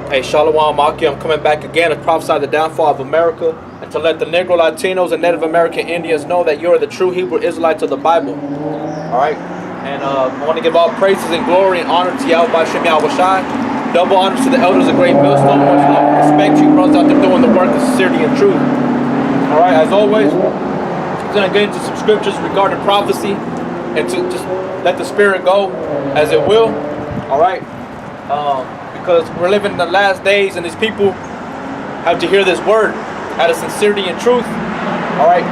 Hey, Shalom Maki, I'm coming back again to prophesy the downfall of America and to let the Negro Latinos and Native American Indians know that you are the true Hebrew Israelites of the Bible. Alright? And I want to give all praises and glory and honor to Yahweh Shem Yahweh Shai. Double honors to the elders of Great Millstone. Much love and respect you brothers out there doing the work of sincerity and truth. Alright, as always, I'm going to get into some scriptures regarding prophecy and to just let the Spirit go as it will. Alright? Because we're living in the last days and these people have to hear this word out of sincerity and truth. Alright?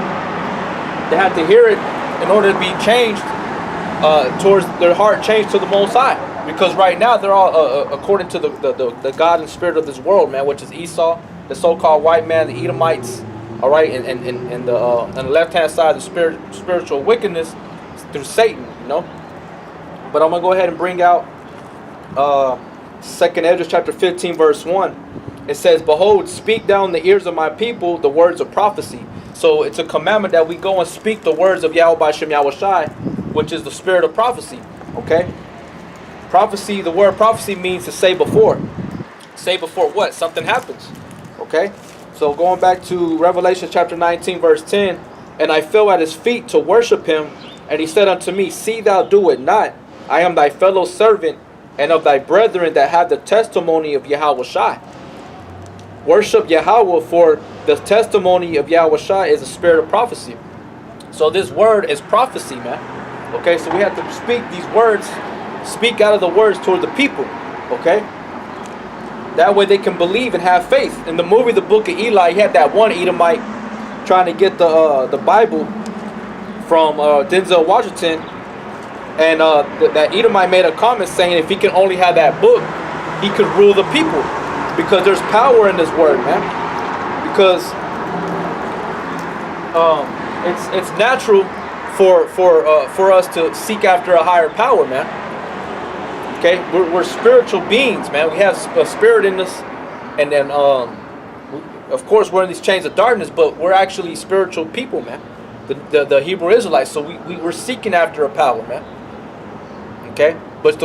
They have to hear it in order to be changed towards their heart, changed to the Most High. Because right now they're all according to the God and spirit of this world, man, which is Esau, the so-called white man, the Edomites. Alright, and the on the left-hand side, the spiritual wickedness through Satan, you know. But I'm gonna go ahead and bring out 2nd Esdras chapter 15 verse 1. It says, "Behold, speak down the ears of my people the words of prophecy." So it's a commandment that we go and speak the words of Yahweh Shem Yahweh Shai, which is the spirit of prophecy. Okay? Prophecy, the word prophecy means to say before. Say before what? Something happens. Okay? So going back to Revelation chapter 19 verse 10, "And I fell at his feet to worship him, and he said unto me, See thou do it not. I am thy fellow servant, and of thy brethren that have the testimony of Yahweh Shai." Worship Yahweh, for the testimony of Yahweh Shai is a spirit of prophecy. So this word is prophecy, man. Okay, so we have to speak these words, speak out of the words toward the people. Okay? That way they can believe and have faith. In the movie The Book of Eli, he had that one Edomite trying to get the Bible from Denzel Washington. And that Edomite made a comment saying if he can only have that book, he could rule the people. Because there's power in this word, man. Because it's natural for us to seek after a higher power, man. Okay, we're spiritual beings, man. We have a spirit in us, and then of course we're in these chains of darkness, but we're actually spiritual people, man. The Hebrew Israelites. So we're seeking after a power, man. Okay, but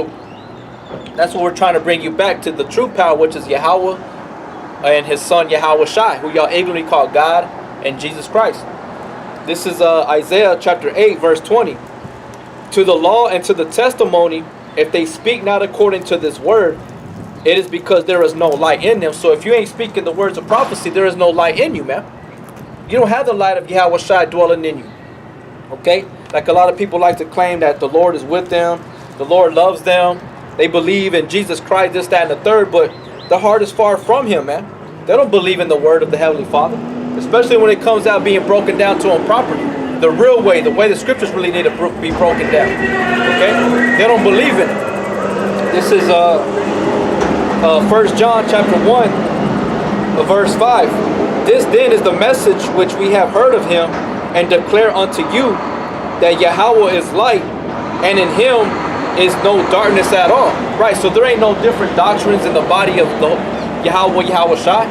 that's what we're trying to bring you back to, the true power, which is Yahweh and his son Yahweh Shai, who y'all ignorantly call God and Jesus Christ. This is Isaiah chapter 8 verse 20. "To the law and to the testimony, if they speak not according to this word, it is because there is no light in them." So if you ain't speaking the words of prophecy, there is no light in you, man. You don't have the light of Yahweh Shai dwelling in you. Okay? Like a lot of people like to claim that the Lord is with them, the Lord loves them, they believe in Jesus Christ, this, that, and the third, but the heart is far from him, man. They don't believe in the word of the Heavenly Father, especially when it comes out being broken down to them properly. The real way, the way the scriptures really need to be broken down. Okay? They don't believe in it. This is 1 John chapter 1, verse 5. "This then is the message which we have heard of him and declare unto you, that Yahweh is light, and in him is no darkness at all." Right, so there ain't no different doctrines in the body of the Yahweh Shai.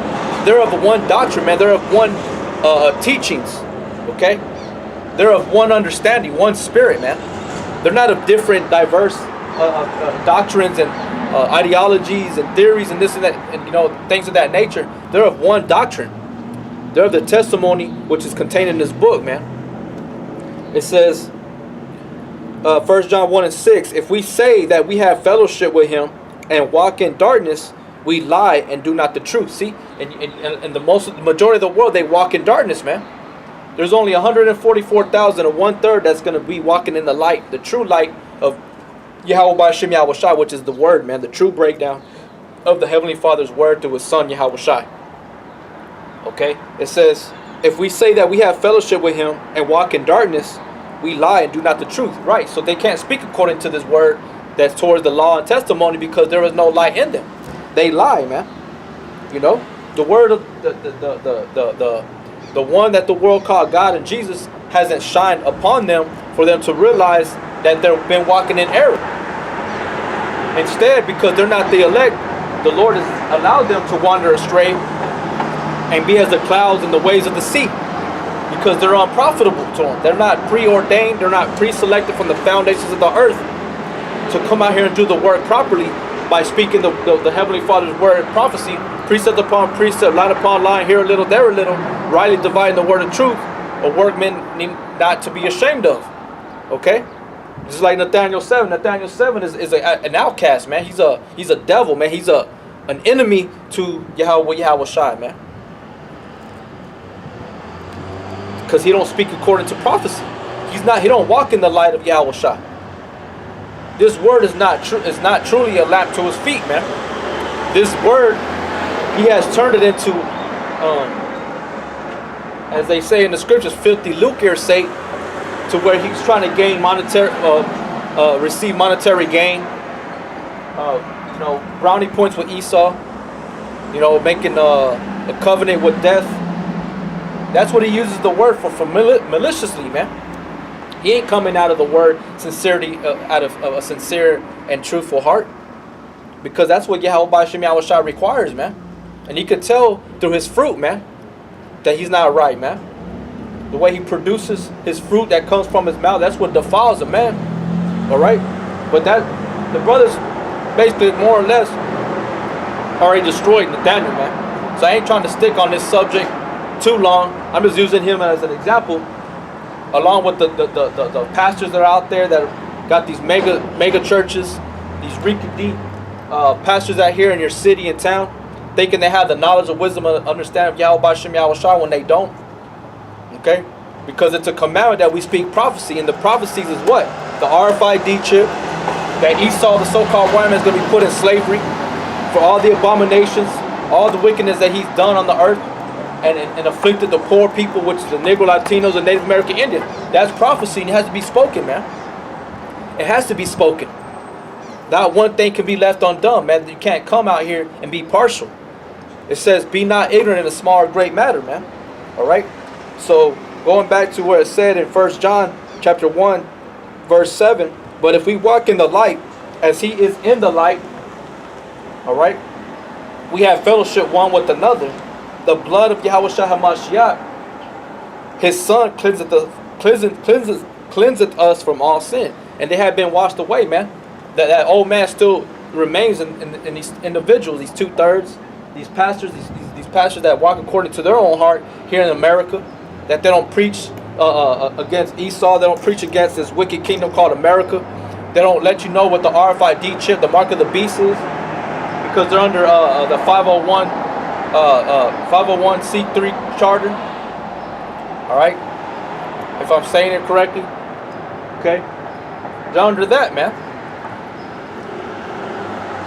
They're of one doctrine, man. They're of one teachings. Okay? They're of one understanding, one spirit, man. They're not of different, diverse doctrines and ideologies and theories and this and that, and things of that nature. They're of one doctrine. They're of the testimony which is contained in this book, man. It says, 1 John 1 and 6, "If we say that we have fellowship with him and walk in darkness, we lie and do not the truth." See, and the majority of the world, they walk in darkness, man. There's only 144,000 or 1/3 that's going to be walking in the light, the true light of Yahweh Shem Yahweh Shai, which is the word, man, the true breakdown of the Heavenly Father's word through his son Yahweh Shai. Okay, it says, "If we say that we have fellowship with him and walk in darkness, we lie and do not the truth." Right, so they can't speak according to this word that's towards the law and testimony because there is no light in them. They lie, man. The word of the one that the world called God and Jesus hasn't shined upon them for them to realize that they've been walking in error. Instead, because they're not the elect, the Lord has allowed them to wander astray and be as the clouds in the waves of the sea, because they're unprofitable to them. They're not preordained, they're not pre-selected from the foundations of the earth to come out here and do the work properly by speaking the Heavenly Father's word and prophecy, precept upon precept, line upon line, here a little, there a little, rightly dividing the word of truth, a workman need not to be ashamed of. Okay? Just like Nathaniel 7. Nathaniel 7 is an outcast, man. He's a devil, man. He's an enemy to Yahweh Shai, man. Because he don't speak according to prophecy. He don't walk in the light of Yahweh Shai. This word is not truly a lamp to his feet, man. This word, he has turned it into, as they say in the scriptures, filthy lucre sake, to where he's trying to gain receive monetary gain. Brownie points with Esau. Making a covenant with death. That's what he uses the word for maliciously, man. He ain't coming out of the word sincerity, out of a sincere and truthful heart. Because that's what Yahweh Shem Yahweh Shai requires, man. And he could tell through his fruit, man, that he's not right, man. The way he produces his fruit that comes from his mouth, that's what defiles a man. Alright? But the brothers basically more or less already destroyed Nathaniel, man. So I ain't trying to stick on this subject too long. I'm just using him as an example, along with the pastors that are out there that got these mega churches, these deep pastors out here in your city and town, thinking they have the knowledge and wisdom and understanding of Yahweh Shem Yahweh Shai when they don't. Okay? Because it's a commandment that we speak prophecy, and the prophecies is what? The RFID chip, that Esau, the so-called white man, is going to be put in slavery for all the abominations, all the wickedness that he's done on the earth, and afflicted the poor people, which is the Negro, Latinos, and Native American Indian. That's prophecy, and it has to be spoken, man. It has to be spoken. Not one thing can be left undone, man. You can't come out here and be partial. It says, be not ignorant in a small or great matter, man. All right? So, going back to where it said in 1 John chapter 1, verse 7, but if we walk in the light, as he is in the light, all right, we have fellowship one with another. The blood of Yahweh Shai HaMashiach, his son, cleanseth us from all sin. And they have been washed away, man. That old man still remains in these individuals, these 2/3, these pastors, these pastors that walk according to their own heart here in America, that they don't preach against Esau, they don't preach against this wicked kingdom called America. They don't let you know what the RFID chip, the mark of the beast is, because they're under the 501c3 charter. All right, if I'm saying it correctly, okay, they're under that, man.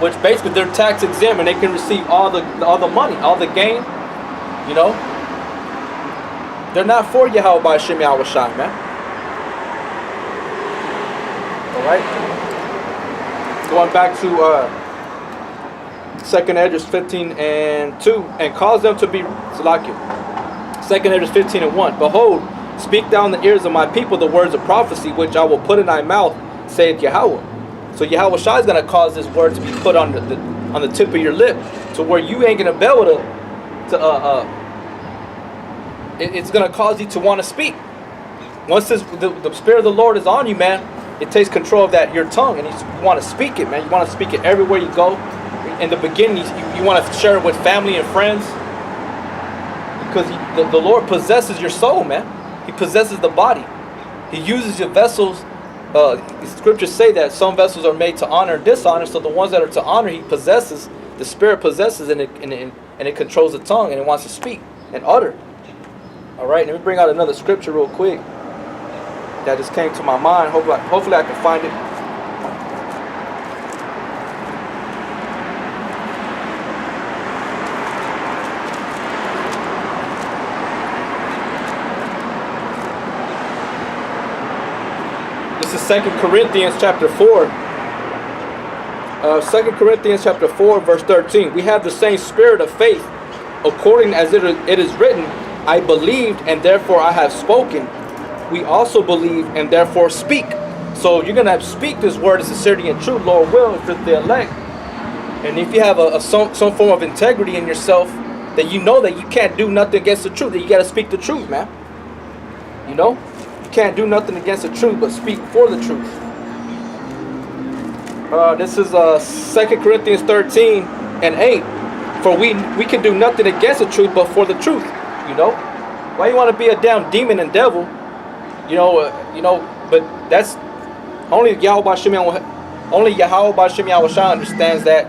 Which basically they're tax exempt and they can receive all the money, all the gain. You know, they're not for Yahweh Shem Yahweh Shai, man. All right. Going back to 2nd Esdras 15:2, and cause them to be Salakia. 2nd Esdras 15:1. Behold, speak thou in the ears of my people the words of prophecy, which I will put in thy mouth, saith Yahweh. So Yahweh Shai is going to cause this word to be put on the tip of your lip, to where you ain't going to be able to it's going to cause you to want to speak. Once the Spirit of the Lord is on you, man, it takes control of your tongue, and you want to speak it, man. You want to speak it everywhere you go. In the beginning, you want to share it with family and friends, because the Lord possesses your soul, man. He possesses the body. He uses your vessels. The scriptures say that some vessels are made to honor and dishonor, so the ones that are to honor, he possesses, the Spirit possesses, and it controls the tongue, and it wants to speak and utter. All right, let me bring out another scripture real quick that just came to my mind. Hopefully I can find it. This is 2 Corinthians chapter 4. 2 Corinthians chapter 4, verse 13. We have the same spirit of faith, according as it is written, I believed and therefore I have spoken. We also believe and therefore speak. So you're going to have to speak this word of sincerity and truth, Lord will, if you're the elect. And if you have some form of integrity in yourself, that you know that you can't do nothing against the truth, that you got to speak the truth, man. You know? You can't do nothing against the truth, but speak for the truth. This is 2 Corinthians 13 and 8. For we can do nothing against the truth, but for the truth. You know, why you want to be a damn demon and devil? You know, but that's only Yahweh Bashem Yahushua understands that.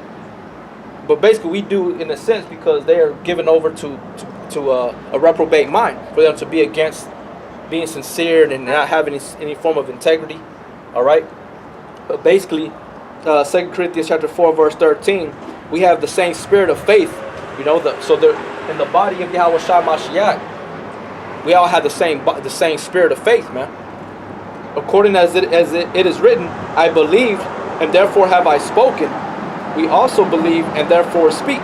But basically, we do in a sense because they are given over to a reprobate mind for them to be against being sincere and not having any form of integrity. All right, but basically. 2 Corinthians chapter 4 verse 13, we have the same spirit of faith, you know. In the body of Yahweh Shai Mashiach, we all have the same spirit of faith, man. According as it is written, I believed and therefore have I spoken. We also believe and therefore speak.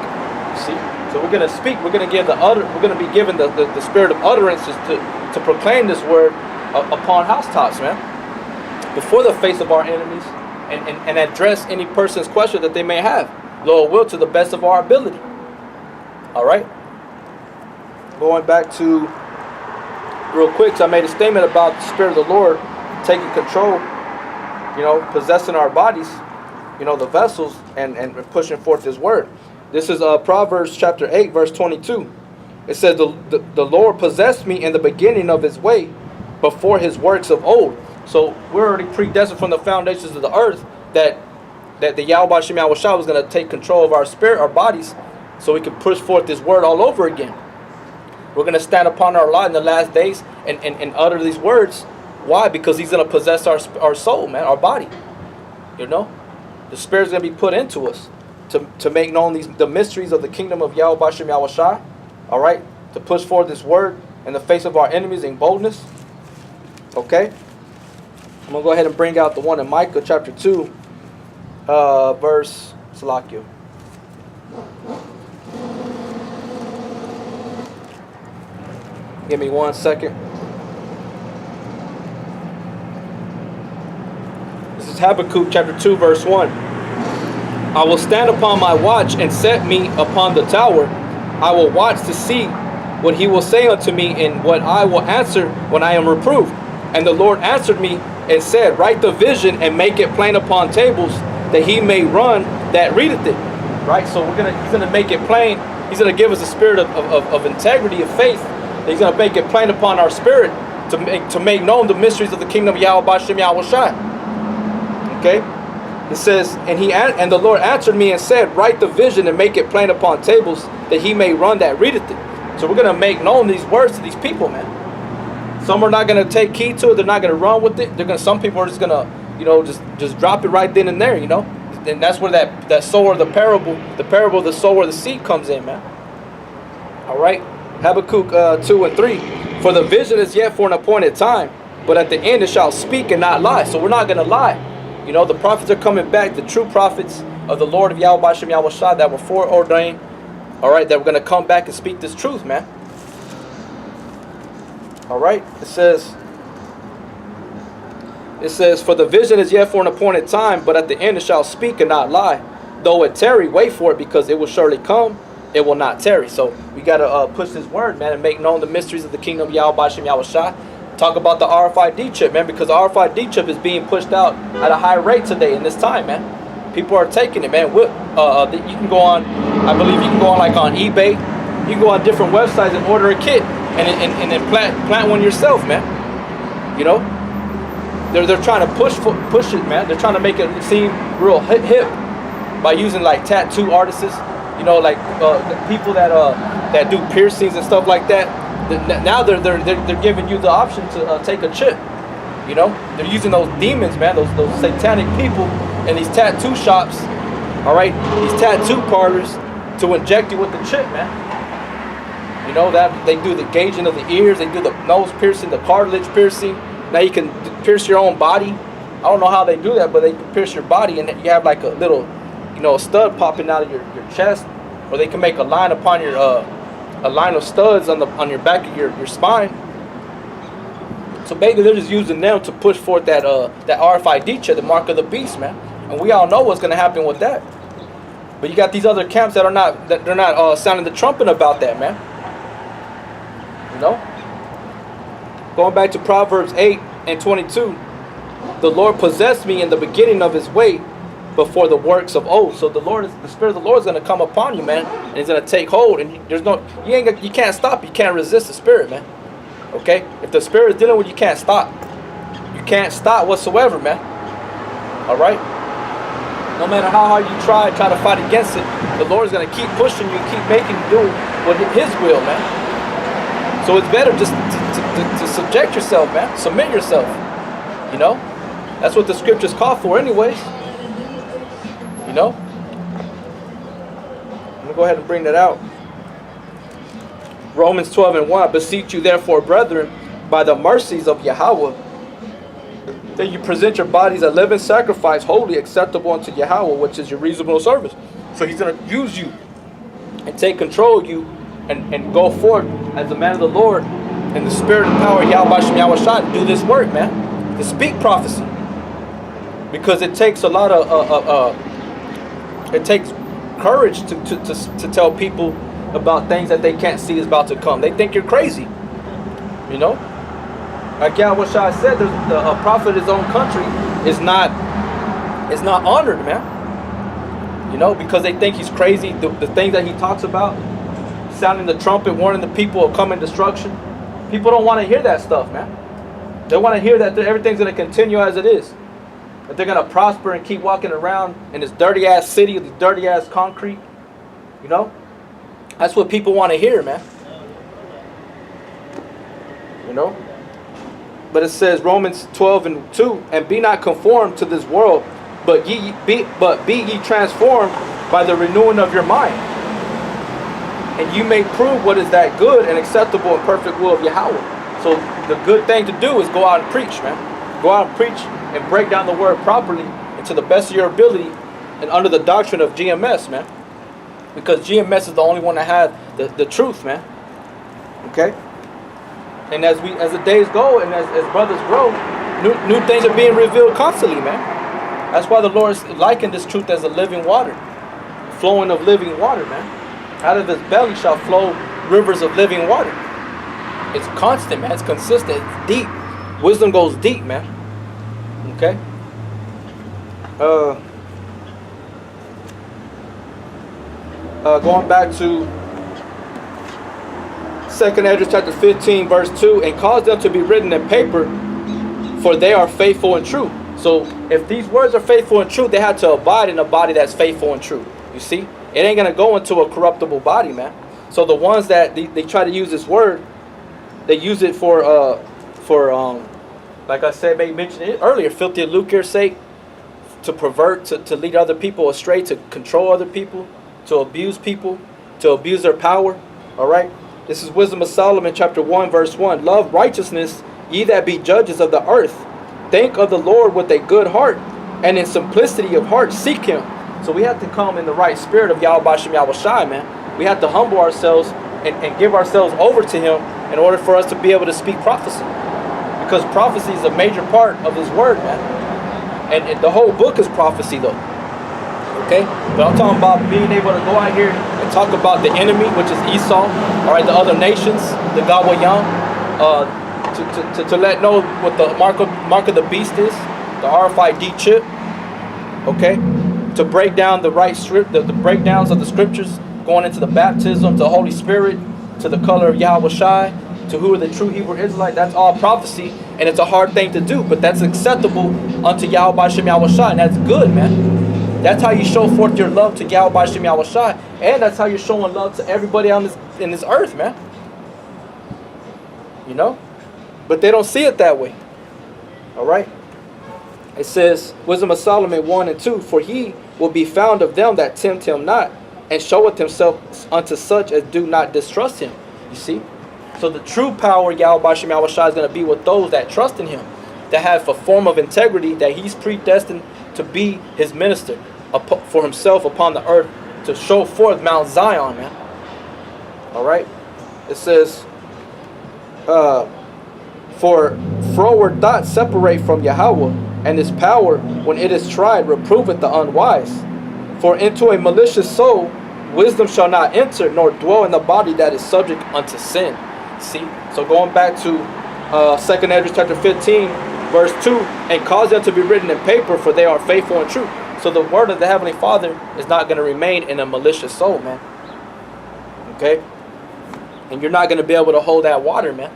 See, so we're gonna speak. We're gonna be given the spirit of utterances to proclaim this word upon housetops, man, before the face of our enemies. And address any person's question that they may have, Lord will, to the best of our ability. All right. Going back to real quick, so I made a statement about the Spirit of the Lord taking control, you know, possessing our bodies, you know, the vessels, and pushing forth His word. This is Proverbs chapter 8, verse 22. It says, the Lord possessed me in the beginning of His way, before His works of old. So we're already predestined from the foundations of the earth that the Yahweh Hashem Yahushua was going to take control of our spirit, our bodies, so we can push forth this word all over again. We're going to stand upon our lot in the last days and utter these words. Why? Because He's going to possess our soul, man, our body. You know, the Spirit's going to be put into us to make known the mysteries of the kingdom of Yahweh Hashem Yahushua. All right, to push forth this word in the face of our enemies in boldness. Okay. I'm going to go ahead and bring out the one in Micah chapter 2, verse Salakio. Give me 1 second. This is Habakkuk chapter 2, verse 1. I will stand upon my watch and set me upon the tower. I will watch to see what He will say unto me and what I will answer when I am reproved. And the Lord answered me and said, write the vision and make it plain upon tables, that he may run that readeth it. Right? So He's gonna make it plain. He's gonna give us a spirit of integrity, of faith. He's gonna make it plain upon our spirit to make known the mysteries of the kingdom of Yahweh Bashem Yahushua. Okay? It says, and the Lord answered me and said, write the vision and make it plain upon tables, that he may run that readeth it. So we're gonna make known these words to these people, man. Some are not going to take heed to it. They're not going to run with it. Some people are just going to, you know, just drop it right then and there, you know. And that's where that sower, the parable of the sower, the seed comes in, man. All right. Habakkuk 2 and 3. For the vision is yet for an appointed time, but at the end it shall speak and not lie. So we're not going to lie. You know, the prophets are coming back, the true prophets of the Lord of Yahweh Hashem Yahushua that were foreordained. All right, that we're going to come back and speak this truth, man. All right, it says, for the vision is yet for an appointed time, but at the end it shall speak and not lie. Though it tarry, wait for it, because it will surely come, it will not tarry. So we got to push this word, man, and make known the mysteries of the kingdom of Yahweh Bashem Yahushua. Talk about the RFID chip, man, because the RFID chip is being pushed out at a high rate today in this time, man. People are taking it, man. You can go on, I believe you can go on like on eBay. You can go on different websites and order a kit. And then plant one yourself, man. You know, they're trying to push it, man. They're trying to make it seem real hip by using like tattoo artists, you know, like people that do piercings and stuff like that. Now they're giving you the option to take a chip. You know, they're using those demons, man, those satanic people in these tattoo shops. All right, these tattoo parlors to inject you with the chip, man. You know, that they do the gauging of the ears, they do the nose piercing, the cartilage piercing. Now you can pierce your own body. I don't know how they do that, but they can pierce your body and you have like a little, you know, a stud popping out of your chest, or they can make a line upon your a line of studs on your back of your spine. So basically they're just using them to push forth that RFID chip, the mark of the beast, man. And we all know what's gonna happen with that. But you got these other camps that they're not sounding the trumpet about that, man. You know? Going back to Proverbs 8 and 22. The Lord possessed me in the beginning of his way, before the works of old. So the Spirit of the Lord is going to come upon you, man, and He's going to take hold. And you can't stop. You can't resist the Spirit, man. Okay, if the Spirit is dealing with you, can't stop. You can't stop whatsoever, man. All right. No matter how hard you try to fight against it, the Lord is going to keep pushing you, keep making you do what His will, man. So it's better just to subject yourself, man. Submit yourself. You know, that's what the scriptures call for, anyways. You know. I'm gonna go ahead and bring that out. Romans 12:1. I beseech you, therefore, brethren, by the mercies of Yahweh, that you present your bodies a living sacrifice, holy, acceptable unto Yahweh, which is your reasonable service. So He's going to use you and take control of you and go forth as a man of the Lord in the spirit and power of Yahweh Shem Yahweh Shai to do this work, man. To speak prophecy. Because it takes a lot of, it takes courage to tell people about things that they can't see is about to come. They think you're crazy. You know? Like Yahweh Shai said, a prophet of his own country is not honored, man. You know, because they think he's crazy. The things that he talks about, sounding the trumpet, warning the people of coming destruction. People don't want to hear that stuff, man. They want to hear that everything's going to continue as it is. That they're going to prosper and keep walking around in this dirty ass city, this dirty ass concrete. You know? That's what people want to hear, man. You know? But it says, Romans 12:2, and be not conformed to this world, but be ye transformed by the renewing of your mind. And you may prove what is that good and acceptable and perfect will of Yahweh. So the good thing to do is go out and preach, man. Go out and preach and break down the word properly and to the best of your ability and under the doctrine of GMS, man. Because GMS is the only one that has the truth, man. Okay? And as the days go and as brothers grow, new things are being revealed constantly, man. That's why the Lord likened this truth as a living water. Flowing of living water, man. Out of his belly shall flow rivers of living water. It's constant, man. It's consistent. It's deep. Wisdom goes deep, man. Okay? Going back to 2nd Esdras chapter 15 verse 2, and cause them to be written in paper, for they are faithful and true. So if these words are faithful and true, they have to abide in a body that's faithful and true. You see? It ain't going to go into a corruptible body, man. So the ones that they try to use this word, they use it for like I said, maybe mentioned it earlier, filthy lucre's sake, to pervert, to lead other people astray, to control other people, to abuse their power. All right? This is Wisdom of Solomon, chapter 1, verse 1. Love righteousness, ye that be judges of the earth. Think of the Lord with a good heart, and in simplicity of heart seek him. So we have to come in the right spirit of Yahweh Shem Yahweh Shai, man. We have to humble ourselves and give ourselves over to him in order for us to be able to speak prophecy. Because prophecy is a major part of his word, man. And the whole book is prophecy, though. Okay? But I'm talking about being able to go out here and talk about the enemy, which is Esau, all right, the other nations, the Gawayam, to let know what the mark of the beast is, the RFID chip, okay? To break down the right script, the breakdowns of the scriptures, going into the baptism, to the Holy Spirit, to the color of Yahweh Shai, to who are the true Hebrew Israelites. That's all prophecy, and it's a hard thing to do, but that's acceptable unto Yahweh Shem Yahweh Shai, and that's good, man. That's how you show forth your love to Yahweh Shem Yahweh Shai, and that's how you're showing love to everybody on in this earth, man. You know? But they don't see it that way. All right? It says, Wisdom of Solomon 1 and 2, for he will be found of them that tempt him not, and showeth himself unto such as do not distrust him. You see? So the true power, Yahweh Shem Yahweh Shai, is going to be with those that trust in him, that have a form of integrity, that he's predestined to be his minister for himself upon the earth, to show forth Mount Zion, man. All right? It says, for froward thoughts separate from Yahweh, and his power, when it is tried, reproveth the unwise. For into a malicious soul wisdom shall not enter, nor dwell in the body that is subject unto sin. See? So going back to 2nd Esdras chapter 15, verse 2, and cause them to be written in paper, for they are faithful and true. So the word of the Heavenly Father is not going to remain in a malicious soul, man. Okay? And you're not going to be able to hold that water, man.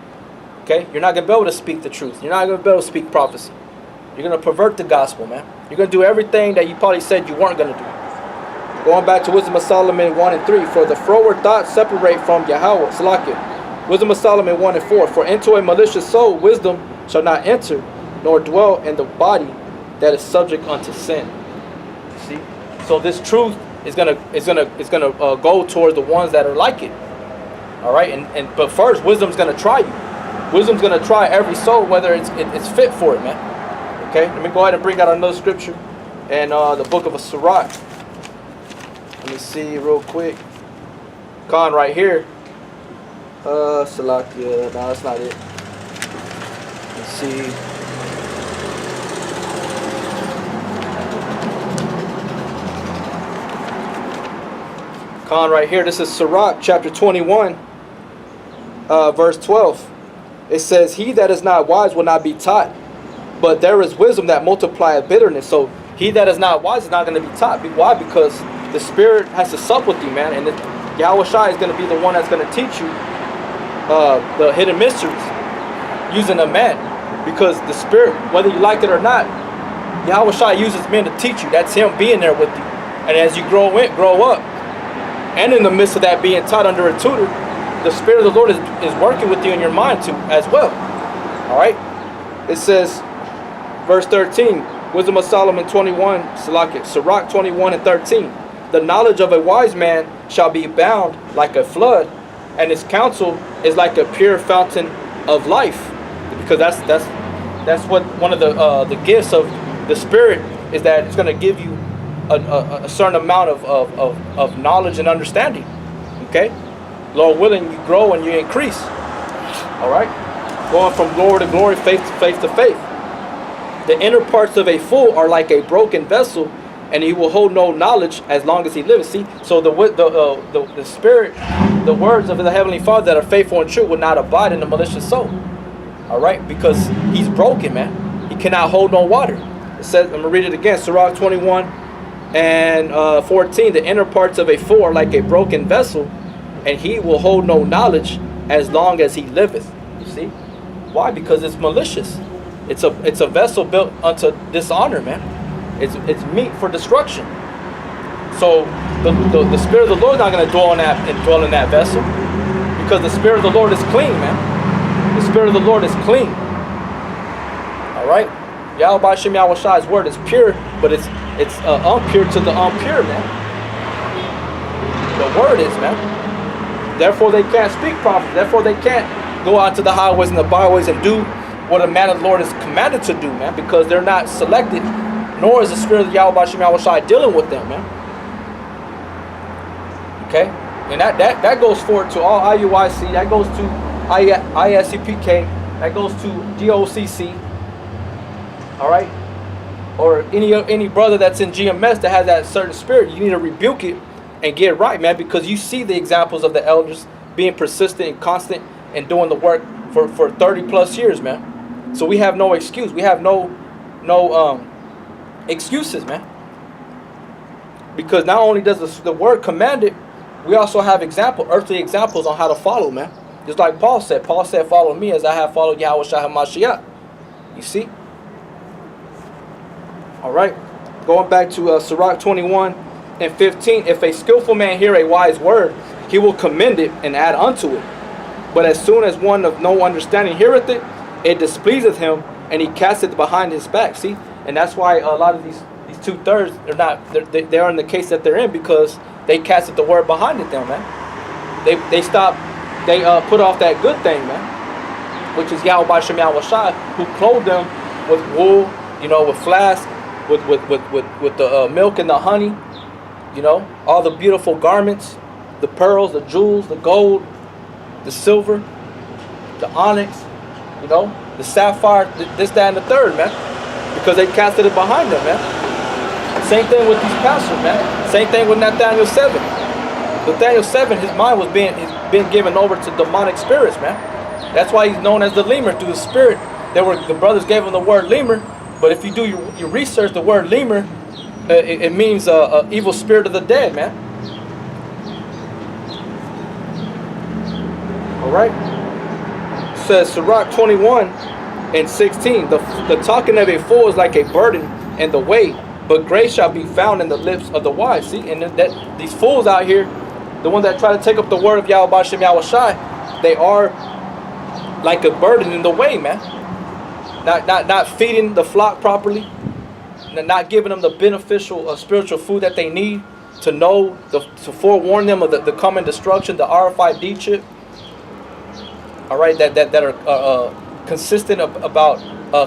Okay? You're not going to be able to speak the truth. You're not going to be able to speak prophecy. You're going to pervert the gospel, man. You're going to do everything that you probably said you weren't going to do. Going back to Wisdom of Solomon 1 and 3. For the froward thoughts separate from Yahweh. Salakia. Wisdom of Solomon 1 and 4. For into a malicious soul wisdom shall not enter, nor dwell in the body that is subject unto sin. See? So this truth is gonna go towards the ones that are like it. All right, but first, wisdom's gonna try you. Wisdom's gonna try every soul whether it's fit for it, man. Okay, let me go ahead and bring out another scripture, and the book of Sirach. Let me see real quick. Khan right here. Salakia. No, that's not it. Let's see. Khan right here. This is Sirach chapter 21, verse 12. It says, "He that is not wise will not be taught, but there is wisdom that multiplieth bitterness." So he that is not wise is not going to be taught. Why? Because the Spirit has to sup with you, man, and Yahweh Shai is going to be the one that's going to teach you the hidden mysteries using a man, because the Spirit, whether you like it or not, Yahweh Shai uses men to teach you. That's him being there with you, and as you grow up, and in the midst of that being taught under a tutor, the Spirit of the Lord is working with you in your mind too as well. All right, it says, verse 13, Wisdom of Solomon 21, Sirach 21 and 13. The knowledge of a wise man shall be bound like a flood, and his counsel is like a pure fountain of life. Because that's what one of the gifts of the Spirit is, that it's going to give you a certain amount of knowledge and understanding. Okay, Lord willing, you grow and you increase. All right, going from glory to glory, faith to faith. The inner parts of a fool are like a broken vessel, and he will hold no knowledge as long as he lives. See, so the Spirit, the words of the Heavenly Father that are faithful and true will not abide in the malicious soul. All right, because he's broken, man. He cannot hold no water. It says, I'm gonna read it again, Sirach 21 and 14. The inner parts of a fool are like a broken vessel, and he will hold no knowledge as long as he liveth. You see, why? Because it's malicious. It's a vessel built unto dishonor, man. It's meat for destruction. So the Spirit of the Lord is not going to dwell in that vessel, because the Spirit of the Lord is clean, man. The Spirit of the Lord is clean. All right, Yahweh Hashem Yahweh Shai's word is pure, but it's impure to the impure, man. The word is, man. Therefore they can't speak prophecy. Therefore they can't go out to the highways and the byways and do what a man of the Lord is commanded to do, man, because they're not selected, nor is the Spirit of Yahweh Hashem Yahweh Shai dealing with them, man. Okay, and that goes forward to all IUIC, that goes to ISCPK, that goes to GOCC, all right, or any brother that's in GMS that has that certain spirit. You need to rebuke it and get it right, man, because you see the examples of the elders being persistent and constant and doing the work for 30 plus years, man. So we have no excuse. We have no excuses, man. Because not only does the word command it, we also have earthly examples on how to follow, man. Just like Paul said. Paul said, "Follow me as I have followed Yahweh Shai HaMashiach." You see? All right. Going back to Sirach 21 and 15. If a skillful man hear a wise word, he will commend it and add unto it. But as soon as one of no understanding heareth it, it displeaseth him, and he casteth it behind his back. See? And that's why a lot of these 2/3 they're in the case that they're in, because they casted the word behind it them, man. They put off that good thing, man, which is Yahweh Hashem Yahweh Shai, who clothed them with wool, with flask, with the milk and the honey, all the beautiful garments, the pearls, the jewels, the gold, the silver, the onyx, the sapphire, this, that, and the third, man, because they casted it behind them, man. Same thing with these pastors, man. Same thing with Nathaniel 7. Nathaniel 7, his mind was being given over to demonic spirits, man. That's why he's known as the lemur, through the spirit. The brothers gave him the word lemur, but if you do your research, the word lemur it means evil spirit of the dead, man. All right. It says Sirach 21:16. The talking of a fool is like a burden in the way, but grace shall be found in the lips of the wise. See, and that these fools out here, the ones that try to take up the word of Yahweh B'Shem Yahweh Shai, they are like a burden in the way, man. Not feeding the flock properly, not giving them the beneficial spiritual food that they need to know, to forewarn them of the coming destruction, the RFID chip. All right, that are consistent about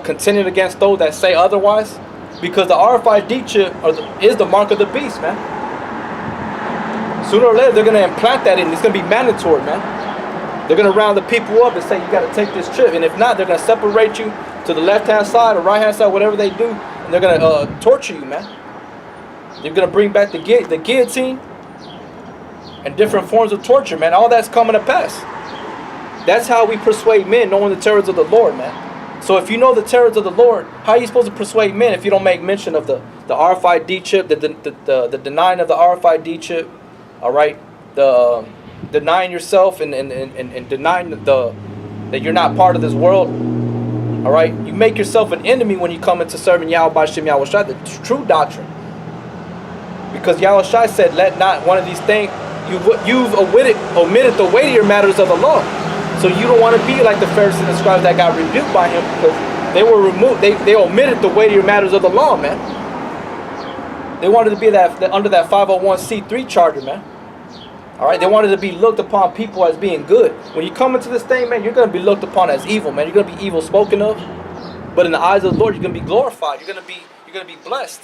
contending against those that say otherwise, because the RFID chip is the mark of the beast, man. Sooner or later, they're going to implant that in. It's going to be mandatory, man. They're going to round the people up and say, you got to take this chip. And if not, they're going to separate you to the left-hand side or right-hand side, whatever they do. And they're going to torture you, man. They're going to bring back the guillotine and different forms of torture, man. All that's coming to pass. That's how we persuade men, knowing the terrors of the Lord, man. So if you know the terrors of the Lord, how are you supposed to persuade men if you don't make mention of the RFID chip, the denying of the RFID chip, all right? Denying yourself and denying that you're not part of this world. All right, you make yourself an enemy when you come into serving Yahweh B'Shem Yahweh Shai, the true doctrine. Because Yahweh Shai said, "Let not one of these things you've omitted the weightier matters of the law." So you don't want to be like the Pharisees and scribes that got rebuked by him because they were removed. They omitted the weightier matters of the law, man. They wanted to be under that 501c3 charter, man. All right, they wanted to be looked upon people as being good. When you come into this thing, man, you're going to be looked upon as evil, man. You're going to be evil spoken of. But in the eyes of the Lord, you're going to be glorified. You're going to be blessed.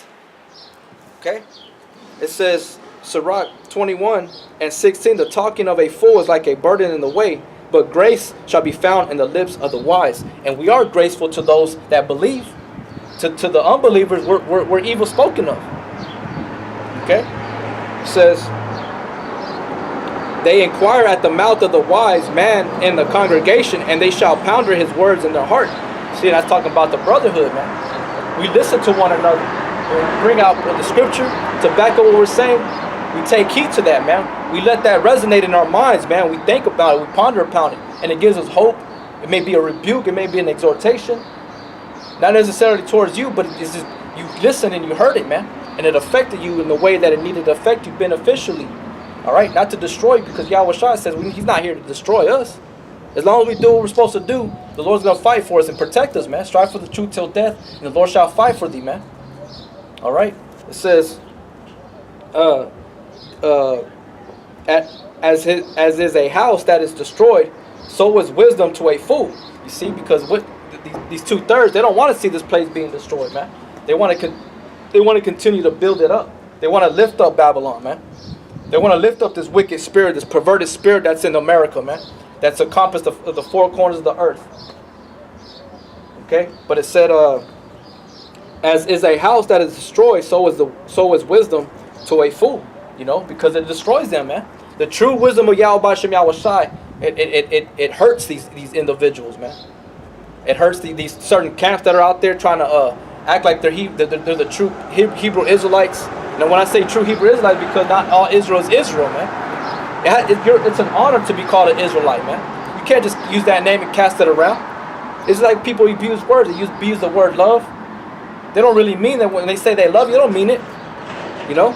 Okay? It says, Sirach 21:16, the talking of a fool is like a burden in the way, but grace shall be found in the lips of the wise. And we are graceful to those that believe. To the unbelievers, we're evil spoken of. Okay? It says, they inquire at the mouth of the wise man in the congregation, and they shall ponder his words in their heart. See, that's talking about the brotherhood, man. We listen to one another. We bring out the scripture to back up what we're saying. We take heed to that, man. We let that resonate in our minds, man. We think about it. We ponder upon it. And it gives us hope. It may be a rebuke. It may be an exhortation. Not necessarily towards you, but it's just you listen and you heard it, man. And it affected you in the way that it needed to affect you beneficially. All right, not to destroy you, because Yahweh Shai says he's not here to destroy us. As long as we do what we're supposed to do, the Lord's going to fight for us and protect us, man. Strive for the truth till death, and the Lord shall fight for thee, man. All right, it says, as is a house that is destroyed, so is wisdom to a fool. You see, because with these 2/3, they don't want to see this place being destroyed, man. They want to continue to build it up. They want to lift up Babylon, man. They want to lift up this wicked spirit, this perverted spirit that's in America, man. That's encompassed the four corners of the earth. Okay? But it said, as is a house that is destroyed, so is wisdom to a fool. You know, because it destroys them, man. The true wisdom of Yahweh B'Shem Yahweh Shai, it hurts these individuals, man. It hurts these certain camps that are out there trying to act like they're the true Hebrew Israelites. Now, when I say true Hebrew Israelites, because not all Israel is Israel, man. It's an honor to be called an Israelite, man. You can't just use that name and cast it around. It's like people abuse words. They use the word love. They don't really mean that. When they say they love you, they don't mean it. You know?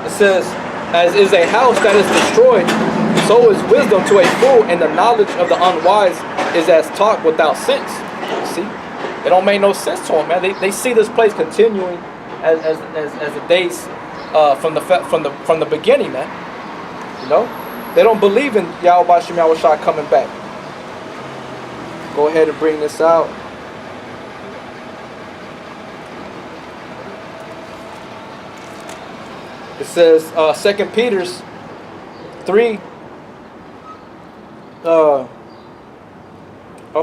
It says, as is a house that is destroyed, so is wisdom to a fool, and the knowledge of the unwise is as talk without sense. See? It don't make no sense to them, man. They see this place continuing as the days from the beginning, man. You know, they don't believe in Yahweh B'Shem Yahweh Shai coming back. Go ahead and bring this out. It says 2 Peter 3. I'll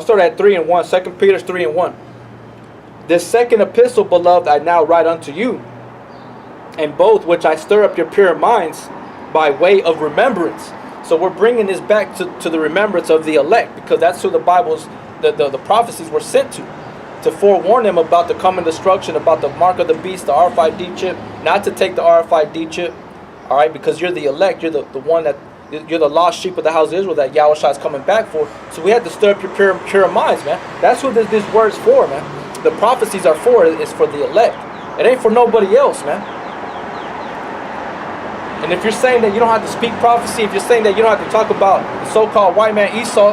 start at 3 and 1. 2 Peter 3 and 1. This second epistle, beloved, I now write unto you, and both which I stir up your pure minds by way of remembrance. So we're bringing this back to the remembrance of the elect, because that's who the Bible's the prophecies were sent to. to forewarn them about the coming destruction, about the mark of the beast, the RFID chip, not to take the RFID chip, all right, because you're the elect, you're the one that, you're the lost sheep of the house of Israel that Yahushua is coming back for. So we had to stir up your pure minds, man. That's what this word's for, man. The prophecies are for, it's for the elect. It ain't for nobody else, man. And if you're saying that you don't have to speak prophecy, if you're saying that you don't have to talk about the so-called white man Esau,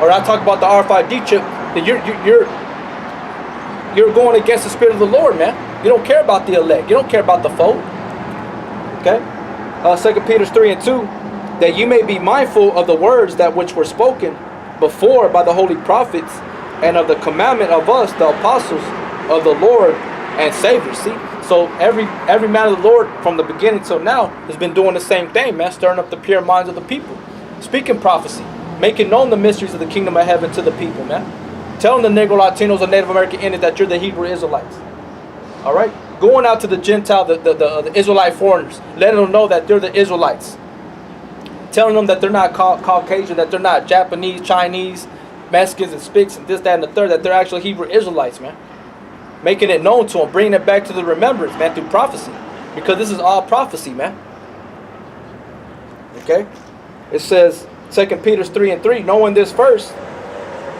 or not talk about the RFID chip, then you're going against the Spirit of the Lord, man. You don't care about the elect. You don't care about the fold. Okay? 2 Peter 3 and 2, that you may be mindful of the words that which were spoken before by the holy prophets, and of the commandment of us, the apostles of the Lord and Savior. See? So every man of the Lord from the beginning till now has been doing the same thing, man, stirring up the pure minds of the people, speaking prophecy, making known the mysteries of the kingdom of heaven to the people, man. Telling the Negro Latinos or Native American Indians that you're the Hebrew Israelites. All right? Going out to the Gentile, the Israelite foreigners, letting them know that they're the Israelites. Telling them that they're not Caucasian, that they're not Japanese, Chinese, Mexicans, and Spics, and this, that, and the third, that they're actually Hebrew Israelites, man. Making it known to them, bringing it back to the remembrance, man, through prophecy. Because this is all prophecy, man. Okay? It says, 2 Peter 3 and 3, knowing this first,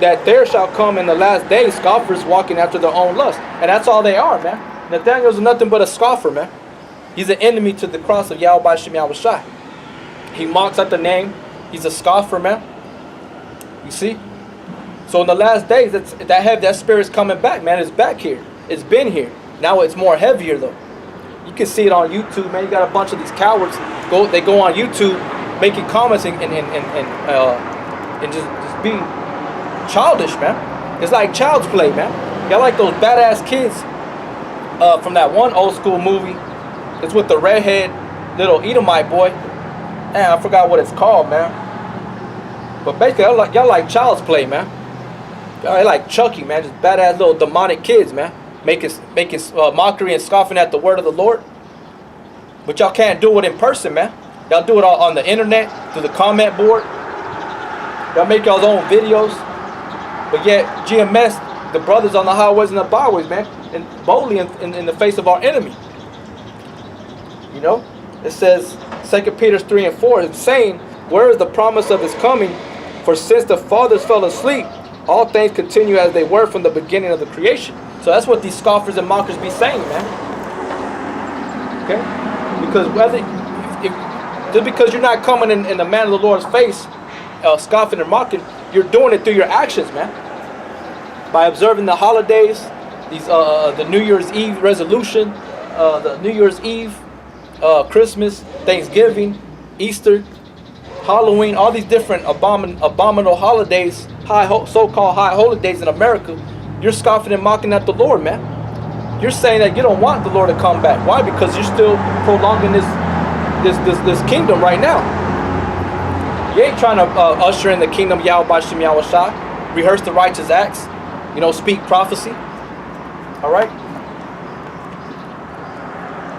that there shall come in the last days scoffers walking after their own lust. And that's all they are, man. Nathaniel's nothing but a scoffer, man. He's an enemy to the cross of Yahweh Shem Yahushai. He mocks at the name. He's a scoffer, man. You see? So in the last days, that spirit's coming back, man. It's back here. It's been here. Now it's more heavier, though. You can see it on YouTube, man. You got a bunch of these cowards. They go on YouTube making comments and just being childish, man. It's like child's play, man. Y'all like those badass kids from that one old school movie. It's with the redhead little Edomite boy. Man, I forgot what it's called, man. But basically, y'all like child's play, man. Y'all like Chucky, man. Just badass little demonic kids, man. Making mockery and scoffing at the word of the Lord. But y'all can't do it in person, man. Y'all do it all on the internet, through the comment board. Y'all make y'all's own videos. But yet, GMS, the brothers on the highways and the byways, man, and boldly in the face of our enemy. You know? It says, 2 Peter 3 and 4, it's saying, where is the promise of his coming? For since the fathers fell asleep, all things continue as they were from the beginning of the creation. So that's what these scoffers and mockers be saying, man. Okay? Because just because you're not coming in the man of the Lord's face, scoffing and mocking, you're doing it through your actions, man. By observing the holidays, the New Year's Eve resolution, the New Year's Eve, Christmas, Thanksgiving, Easter, Halloween, all these different abominable holidays, so-called high holy days in America, you're scoffing and mocking at the Lord, man. You're saying that you don't want the Lord to come back. Why? Because you're still prolonging this kingdom right now. You ain't trying to usher in the kingdom Yahweh Shem Yahushai, rehearse the righteous acts, speak prophecy. All right?